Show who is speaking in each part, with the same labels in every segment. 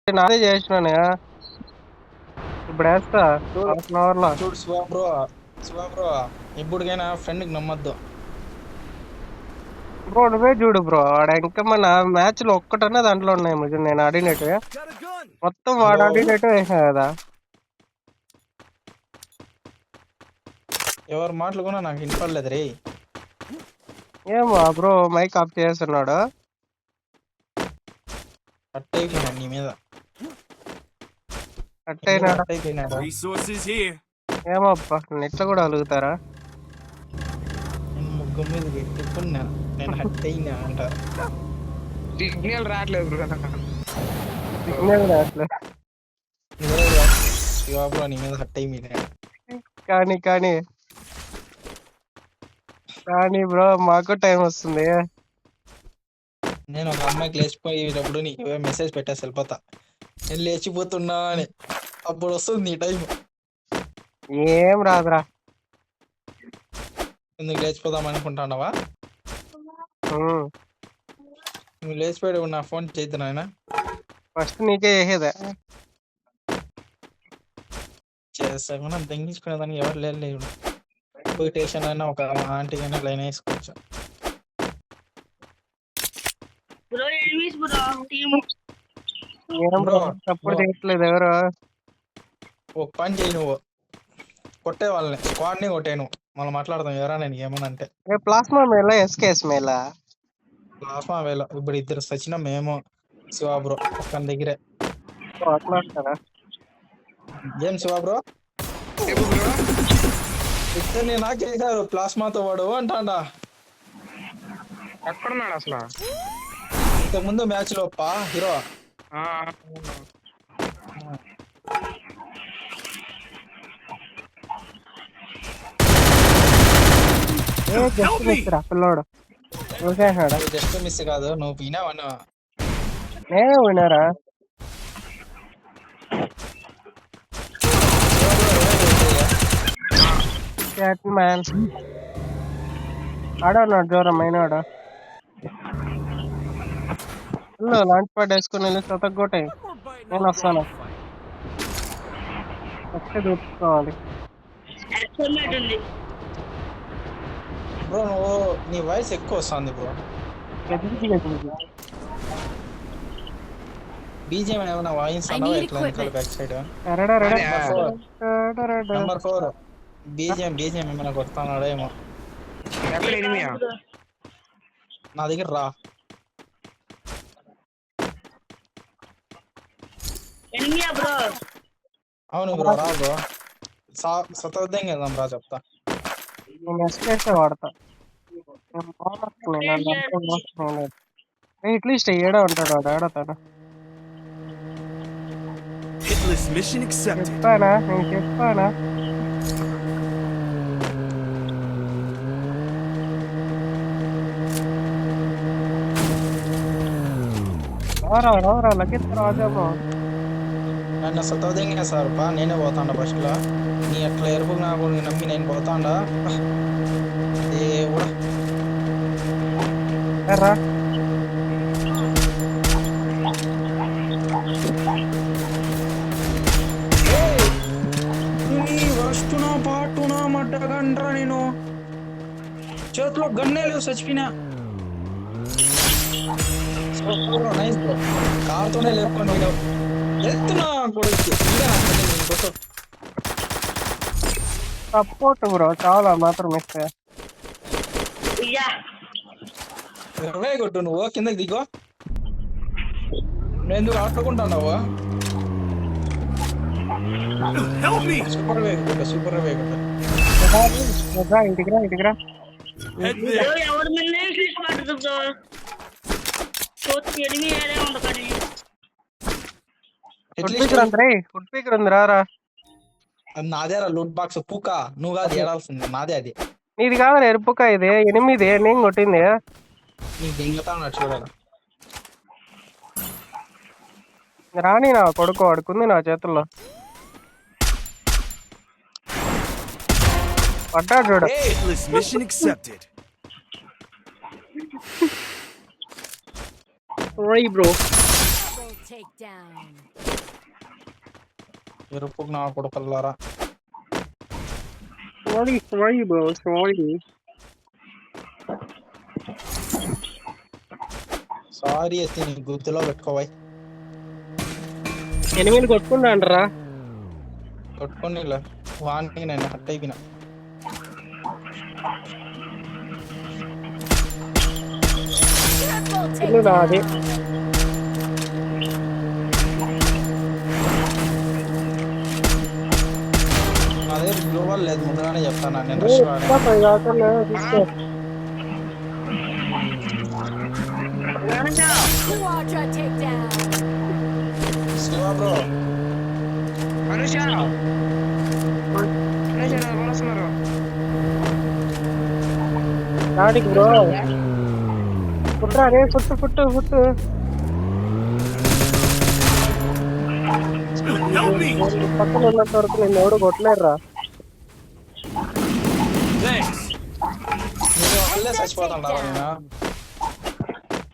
Speaker 1: నాదే చేసినాను ఇప్పుడు వేస్తా
Speaker 2: చూడు
Speaker 1: హాఫ్ అన్ అవర్ లో.
Speaker 2: చూడు శివ బ్రో ఎప్పటికైనా ఫ్రెండ్కి నమ్మద్దు.
Speaker 1: బ్రో నువ్వే చూడు బ్రో, వాడ ఇంకా మన మ్యాచ్ లో ఒక్కటన్నా దాంట్లో ఉన్నాయి. నేను ఆడినట్టు మొత్తం
Speaker 2: హలో
Speaker 1: వాడు ఆడినట్టు వేసా కదా.
Speaker 2: ఎవరి మాటలు కూడా నాకు వినపడలేదు రే.
Speaker 1: ఏమో బ్రో మైక్ ఆఫ్ చేస్తున్నాడు.
Speaker 2: కట్ అయిపోయినా నీ మీద,
Speaker 1: కట్
Speaker 2: ఎందుకు
Speaker 1: అయినాడు.
Speaker 2: కట్ అయిపోయినాడు?
Speaker 1: ఏమో అబ్బా నెట్లో కూడా అలుగుతారా.
Speaker 2: నేను ముగ్గు మీద పెట్టుకున్నా, నేను హట్ అయినా అంటారు.
Speaker 3: సిగ్నల్ రావట్లేదు బ్రో.
Speaker 1: సిగ్నల్ రావట్లే.
Speaker 2: శివ బ్రో నీ మీద హట్ అయిపోయినా.
Speaker 1: కానీ కానీ కానీ బ్రో మాకు టైం వస్తుంది.
Speaker 2: నేను ఒక అమ్మాయికి లేచిపోయేటప్పుడు నీకు మెసేజ్ పెట్టేసి వెళ్ళిపోతా, నేను లేచిపోతున్నా అని. అప్పుడు వస్తుంది నీ టైం.
Speaker 1: ఏం రాదురా.
Speaker 2: ఎందుకు లేచిపోదాం అనుకుంటున్నావా?
Speaker 1: ఉమ్.
Speaker 2: నువ్వు లేచిపోయాడు నా ఫోన్ చేద్దు నాయన.
Speaker 1: ఫస్ట్ నీకే చేసేదా.
Speaker 2: చేస్తా మనం తెంగించుకునేదానికి ఎవరు లేదు. పోయి స్టేషన్ అయినా ఒక ఆంటీ అయినా లైన్ వేసుకోవచ్చు.
Speaker 1: ఏం
Speaker 2: బ్రో
Speaker 1: బ్రో సపోర్ట్ చేయట్లేదు ఎవరు.
Speaker 2: ఒక పని చేయి, నువ్వు కొట్టే వాళ్ళని స్క్వాడ్ని కొట్టాను, మనం మాట్లాడదాం. ఎవరా నేను ఏమన్నా అంటే
Speaker 1: ప్లాస్మా మేలా ఎస్కేఎస్ మేలా
Speaker 2: లాస్ట్ వేళ ఇప్పుడు ఇద్దరు సచిన, మేము శివ బ్రో ఒక్కని దగ్గరే.
Speaker 1: అట్లా అంటారా.
Speaker 2: ఏం శివ బ్రో
Speaker 3: చెప్పు బ్రో.
Speaker 2: ఇద్దరిని నాకేసారు ప్లాస్మాతో వాడు అంటాడా.
Speaker 3: ఎక్కడున్నాడు అసలు?
Speaker 2: ఇంతకు ముందు మ్యాచ్ లో హీరో.
Speaker 3: ఆ,
Speaker 1: జస్ట్ మిస్ రా పిల్లోడు. చూసేసాడా.
Speaker 2: జస్ట్ మిస్ కాదు, నువ్వు వినావన్నా.
Speaker 1: నేనే వినారా. మ్యాన్ ఆడన్నాడు జ్వరం అయినాడు. లాంచ్ ప్యాడ్ వేసుకుని వెళ్ళి సతగొట్టాయి. నేను వస్తాను, వచ్చి దూసుకోవాలి.
Speaker 2: బ్రో నువ్వు నీ వాయిస్ ఎక్కువ వస్తుంది బ్రో. బీజిఎం ఏమైనా వాయిస్ అన్నావా ఎట్లా వెనకాల బ్యాక్ సైడ్? నెంబర్ 4 బీజిఎం ఏమైనా కొడతానాడో ఏమో.
Speaker 3: ఎక్కడ ఎనిమియా?
Speaker 2: నా దగ్గర రా. అవును బ్రో రా బ్రో, సతోద్యం వెళ్దాం రా చెప్తా.
Speaker 1: నేను ఎస్కేసే వాడతా. అట్లీస్ట్ ఏడా ఉంటాడు వాడు, ఆడతాడు. చెప్పానా నేను చెప్పానా. రావరా లగెత్ రాజామో.
Speaker 2: నన్ను సతోద్యం సార్ బా, నేనే పోతాండా ఫస్ట్ లో. నీ అట్లా ఎరుపు నాకు నమ్మి నేను పోతాండా. దేవుడా
Speaker 1: రా.
Speaker 2: వస్తున్నా పాటునా మడ్డగండ్రా, నేను చేతిలో గన్నే లేవు చచ్చిపోయినా. నైస్ బ్రో, కారుతోనే లేపుకొని వెళ్తున్నా కొడుకు.
Speaker 1: సపోర్ట్ బ్రో చాలా మాత్రం మిస్.
Speaker 2: ఇరవై కొట్టు, నువ్వు కిందకి దిగో. నేను ఎందుకు ఆడుకుంటున్నావు? సూపర్ వే కొట్టు.
Speaker 1: ఇంటికి రా. ఫుడ్ స్పీకర్ ఉంది రారా.
Speaker 2: నాదేరా లూట్ బాక్స్ పూక, నువ్వు కాదు ఏడాల్సింది, నాదే అది.
Speaker 1: నీది కాదు ఎరుపుక, ఇది 8 నేను కొట్టింది.
Speaker 2: నీకు దెంగతా చూడాలి.
Speaker 1: రాని నా కొడుకు అడుకుంది నా చేతుల్లో. పడ్డాడు చూడు. Bro
Speaker 4: takedown.
Speaker 2: ఎరుపుకు నా కొడుకల్లారా.
Speaker 1: Sorry bro sorry.
Speaker 2: సారీ అయితే నీ గుర్తులో పెట్టుకోవాయి.
Speaker 1: ఎనిమిది కొట్టుకుంటా అంటారా?
Speaker 2: కొట్టుకొని ఇలా వానికి నేను హట్ అయిపోయినా.
Speaker 4: Triple
Speaker 1: ఇల్లు నాది.
Speaker 4: takedown.
Speaker 2: అదే గ్లోబల్ లేదు, ముందుగానే చెప్తాను నేను రష్ వాడే.
Speaker 1: తీసుకో.
Speaker 4: Quadra takedown.
Speaker 2: Shiva bro
Speaker 3: Anusha వస్తున్నారు.
Speaker 1: నాటికి బ్రో పుట్రా రే పుట్టు పుట్టు పుట్టు. పక్కన ఉన్నంత వరకు నేను ఎవడు కొట్టలేరురా.
Speaker 2: మీరు వాళ్ళే చచ్చిపోతుంటారా నేను?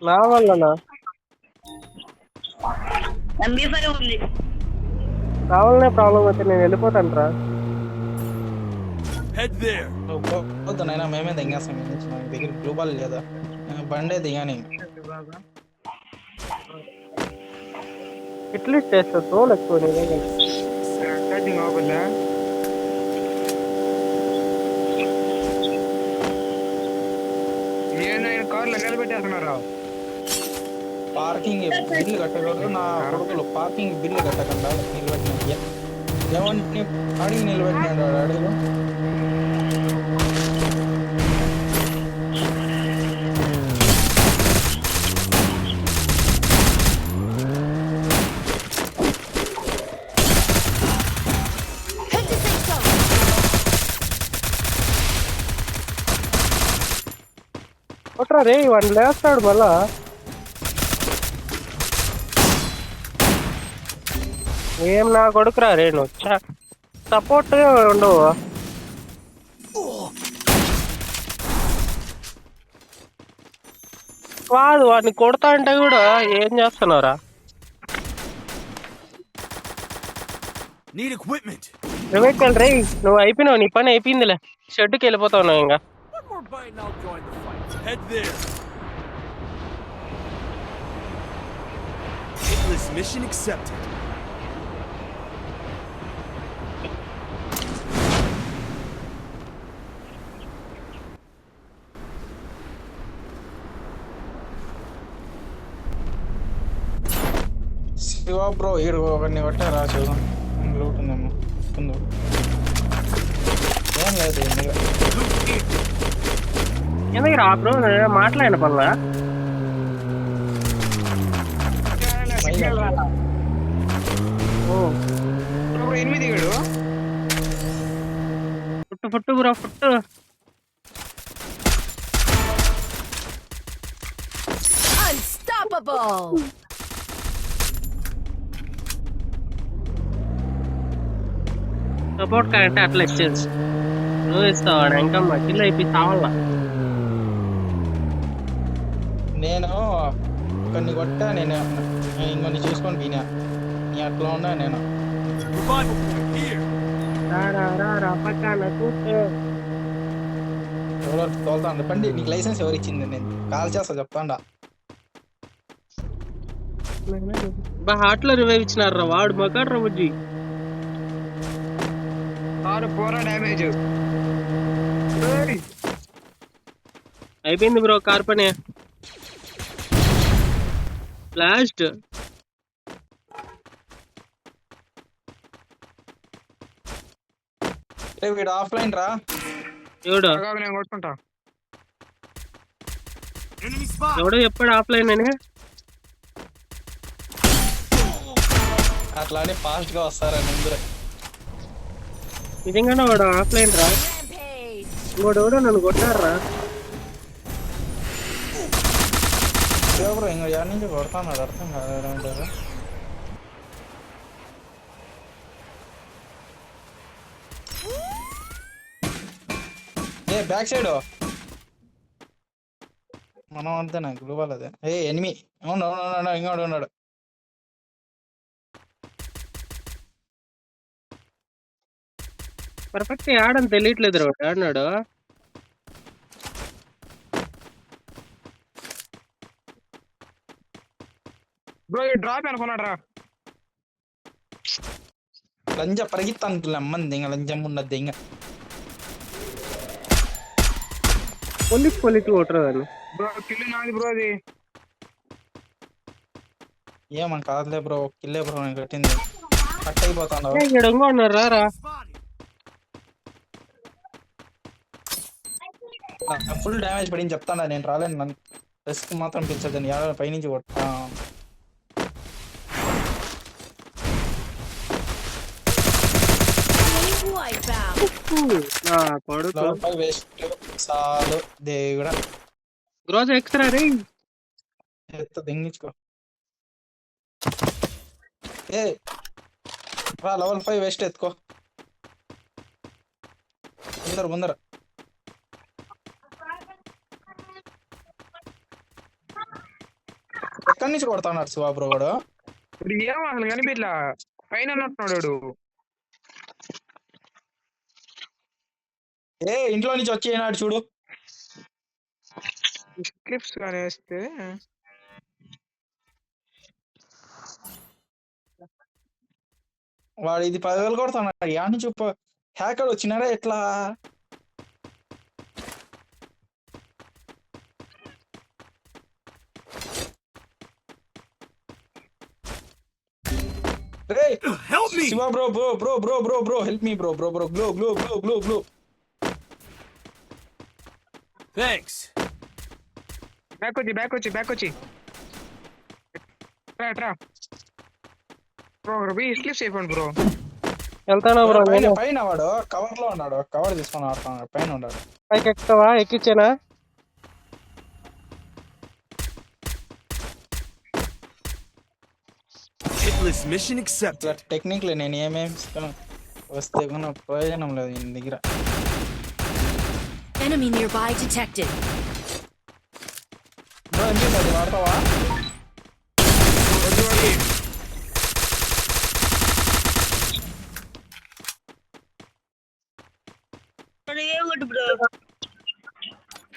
Speaker 1: నా వల్లనా? కావాలనే ప్రాబ్లం అయితే నేను వెళ్ళిపోతాను రా.
Speaker 2: నువ్వు పోతున్నాయినా మేమే దిగేస్తాం. నా దగ్గర గ్లోబల్ లేదా, బండే దిగాని.
Speaker 1: అట్లీస్ట్ చేస్తా తోలు ఎక్కువ నీ దగ్గర.
Speaker 3: ఛార్జింగ్ అవ్వదా? ఏందో ఆయన కార్లో నిలబెట్టేస్తున్నారు.
Speaker 2: పార్కింగ్ బిల్లు కట్టకూడదు నా కొడుకులు. పార్కింగ్ బిల్లు కట్టకుండా నిలబెట్టిన ఎవరిని అడిగి నిలబెట్టినాడు అడుగు.
Speaker 4: Hit the safe zone.
Speaker 1: కొట్రా రే వాడిని లేస్తాడు మళ్ళా. ఏం నా కొడుకురా రే నువ్వు సపోర్ట్ ఉండవు. కాదు వాడిని కొడతా అంటే కూడా ఏం చేస్తున్నావురా? రివేట్ రే నువ్వు అయిపోయినావు, నీ పని అయిపోయిందిలే. షెడ్కి వెళ్ళిపోతావు నువ్వు ఇంకా.
Speaker 5: Mission accepted.
Speaker 2: శివ బ్రో ఈడు ఒకరిని కొట్టారా చూద్దాం. లూట్ ఉందేమో ముందు. ఏం లేదు
Speaker 1: ఎందుకు రా బ్రో మాట్లాడిన పనులా?
Speaker 3: సిగ్నల్ రాలా?
Speaker 1: ఓ
Speaker 3: ఇప్పుడు 8 దిగాడు.
Speaker 1: Foot foot bro foot.
Speaker 4: Unstoppable.
Speaker 1: Support కంటే అట్లా ఇచ్చేది నువ్వు ఇస్తావాడు ఇంకా మధ్యలో అయిపోయి కావాలా.
Speaker 2: నేను కొన్ని కొట్టా, నేను ఇంకొన్ని చూసుకొని వినా. నీ అట్లా ఉన్నా నేను.
Speaker 5: Revival point here.
Speaker 1: రా పక్కన కూర్చో.
Speaker 2: ఎవరో తోలుతాను బండి. నీకు లైసెన్స్ ఎవరు ఇచ్చింది? నేను కాల్ చేస్తా చెప్తాండా.
Speaker 1: హార్ట్ లో రివైవ్ ఇచ్చినారు రా వాడు మగాడు రా బుజ్జి.
Speaker 3: కారు పూరా డ్యామేజ్.
Speaker 1: అయిపోయింది బ్రో కార్ పని. లాస్ట్
Speaker 2: వీడు ఆఫ్లైన్ రా.
Speaker 1: ఎవడు
Speaker 3: నేను కొట్టుకుంటా.
Speaker 5: Enemy spot.
Speaker 1: ఎవడో చెప్పాడు ఆఫ్లైన్ అని.
Speaker 2: అట్లా అని ఫాస్ట్ గా వస్తారని ముందరే.
Speaker 1: నిజంగానే వాడు ఆఫ్లైన్ రా.
Speaker 4: Rampage.
Speaker 1: ఇంకోటి ఎవడో నన్ను కొట్టారు రా.
Speaker 2: ఎవరు ఇంకా యాడ్ నుంచి కొడతాను, అది అర్థం కాదు. ఏ బ్యాక్ సైడ్ మనం అంతేనా గ్లోబల్ అదే. ఏ ఎనిమి అవును ఇంకోడు ఉన్నాడు.
Speaker 1: పర్ఫెక్ట్ ఆడని తెలియట్లేదు రా ఆడినాడు.
Speaker 3: బ్రో ఈ డ్రాప్ అనుకున్నాడు రా.
Speaker 2: లంజ పరిగెత్తాను అమ్మని దింగ లంజం ఉన్న దింగ.
Speaker 1: పోలీస్ కొట్టరు దాన్ని.
Speaker 3: బ్రో కిల్ నాది బ్రో అది.
Speaker 2: ఏమని కాదులే బ్రో, కిల్లే బ్రో నేను కట్టింది. కట్ అయిపోతాను.
Speaker 1: ఎడంగా ఉన్నారు రారా.
Speaker 5: Spotted.
Speaker 2: ఫుల్ డ్యామేజ్ పడింది చెప్తాను, నేను రాలేను. నన్ను రిస్క్ మాత్రం పెంచదని ఏడో పైనుంచి కొట్టా.
Speaker 4: Wipeout.
Speaker 1: నా కొడుకు
Speaker 2: వేస్ట్ చాలు దేవుడా.
Speaker 1: రోజు ఎక్స్ట్రా రే.
Speaker 2: ఎత్త దింగించుకో. ఏ రా లెవెల్ 5 వేస్ట్ ఎత్తుకో. ముందర ఎక్కడి నుంచి కొడతాడు శివా బ్రో వాడు?
Speaker 3: ఇప్పుడు ఏమో అసలు కనిపించలా, పైన ఉన్నట్టున్నాడు వాడు.
Speaker 2: ఏ ఇంట్లో నుంచి వచ్చేనాడు చూడు.
Speaker 3: క్లిప్స్ కానీ వేస్తే
Speaker 2: వాడు ఇది 10,000 కొడుతున్నాడు. యా నుంచి హ్యాకర్ వచ్చినారా ఎట్లా? రే
Speaker 5: Help me!
Speaker 2: Shiva bro help me bro glow.
Speaker 5: Thanks.
Speaker 3: Back వచ్చి ట్రా బ్రో రవి క్లిప్స్ అయిపోండి బ్రో.
Speaker 1: వెళ్తానా బ్రో.
Speaker 2: పైన వాడు కవర్ లో ఉన్నాడు, కవర్ తీసుకొని ఆడుతున్నాడు. పైన ఉన్నాడు.
Speaker 1: పైకి ఎక్కుతావా? ఎక్కిచ్చానా?
Speaker 5: Hitless mission accepted.
Speaker 2: ఇట్లా టెక్నిక్లీ నేను ఏమేమి వస్తే కూడా ప్రయోజనం లేదు ఈయన దగ్గర.
Speaker 4: Enemy nearby detected.
Speaker 2: బ్రో ఏంటి అది వాడతావా?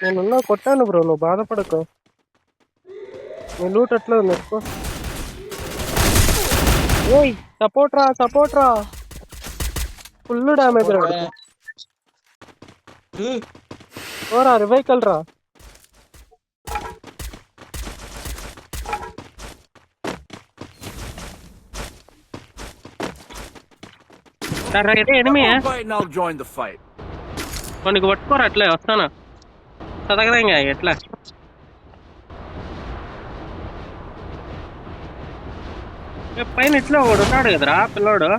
Speaker 1: నేనున్నా కొట్టాను బ్రో, నువ్వు బాధపడకు. నీ లూట్ ఎట్లా ఉంది ఎక్కువ. ఓయ్ సపోర్ట్ రా. ఫుల్ డ్యామేజ్ రా. ఓరా రివైకల్ రా. Enemy
Speaker 5: Fight and I'll join the fight.
Speaker 1: మనకి పట్టుకోరా. అట్లే వస్తానా చదగదా ఇంకా ఎట్లా. పైన ఇట్లా ఒకడు ఉన్నాడు కదరా పిల్లోడు.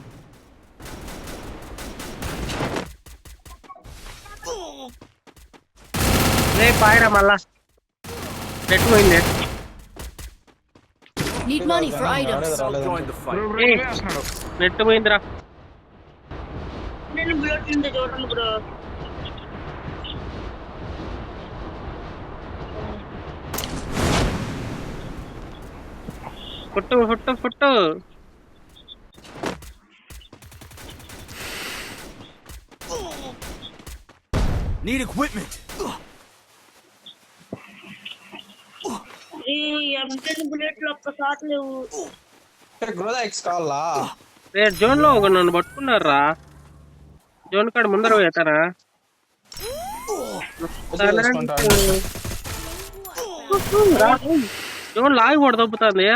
Speaker 1: పాయరా మళ్ళా నెట్ పోయింది.
Speaker 4: Need money for items.
Speaker 5: I'll join the
Speaker 3: bro
Speaker 5: fight.
Speaker 3: వస్తున్నాడు.
Speaker 1: నెట్ పోయిందిరా. ఫుట్టు.
Speaker 5: Need equipment.
Speaker 2: గ్రోదా ఎక్స్ కావాలా?
Speaker 1: జోన్ లో ఒక నన్ను పట్టుకున్నారా. జోన్ కాడ ముందర పోతారా. జోన్ లాగి కూడా తప్పుతుంది.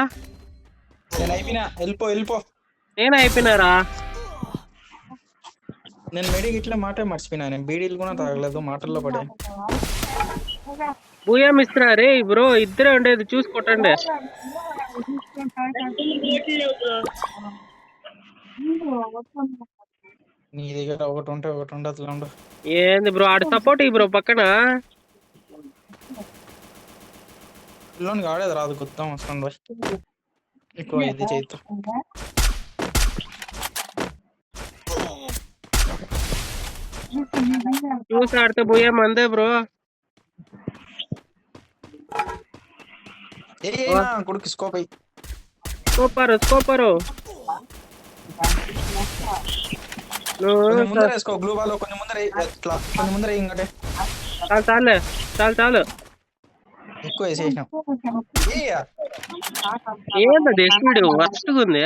Speaker 2: నేను అయిపోయినా, వెళ్ళిపో.
Speaker 1: నేను అయిపోయినారా.
Speaker 2: నేను మెడికి ఇట్లా మాటే మర్చిపోయినా. నేను బీడీలు కూడా తాగలేదు, మాటల్లో పడే.
Speaker 1: భూయా మిస్త్రా రే బ్రో, ఇద్దరే ఉండేది చూసి కొట్టండి.
Speaker 2: నీ దగ్గర ఒకటి ఉంటే ఒకటి ఉండదు.
Speaker 1: ఏంది బ్రో ఆడ సపోర్ట్ బ్రో పక్కన.
Speaker 2: పిల్లోనికి ఆడేది రాదు, గుర్తాం వస్తుంది ఎక్కువ ఇది చేద్దాం.
Speaker 1: చూసి ఆడితే భూయా మందే బ్రో.
Speaker 2: కొడుకు స్కోప్ అయ్యి
Speaker 1: స్కోపరు
Speaker 2: కొంచెం ముందర వేసుకో గ్లూ బాల్ కొంచెం ముందర ఎట్లా కొంచెం ముందర ఇంకటే
Speaker 1: చాలే చాలు
Speaker 2: ఎక్కువ వేసేసినాం
Speaker 1: ఏంటది స్పీడ్ వర్స్ట్గా ఉంది.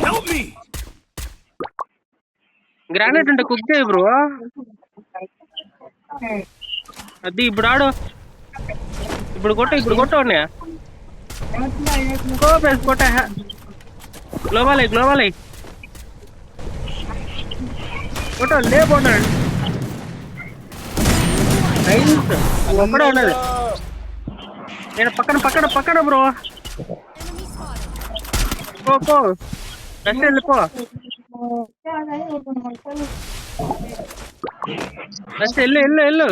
Speaker 5: Help me!
Speaker 1: గ్రానైట్ అంటే కుక్ చేయి బ్రో. అది ఇప్పుడు ఆడు, ఇప్పుడు కొట్టు అన్నయ్య. కొట్ట గ్లోబల్ కొట్ట లేపోన్నాడు. ఒక్కడే ఉన్నది నేను పక్కన బ్రో. పో రష్ వెళ్ళిపో. రష్ వెళ్ళు.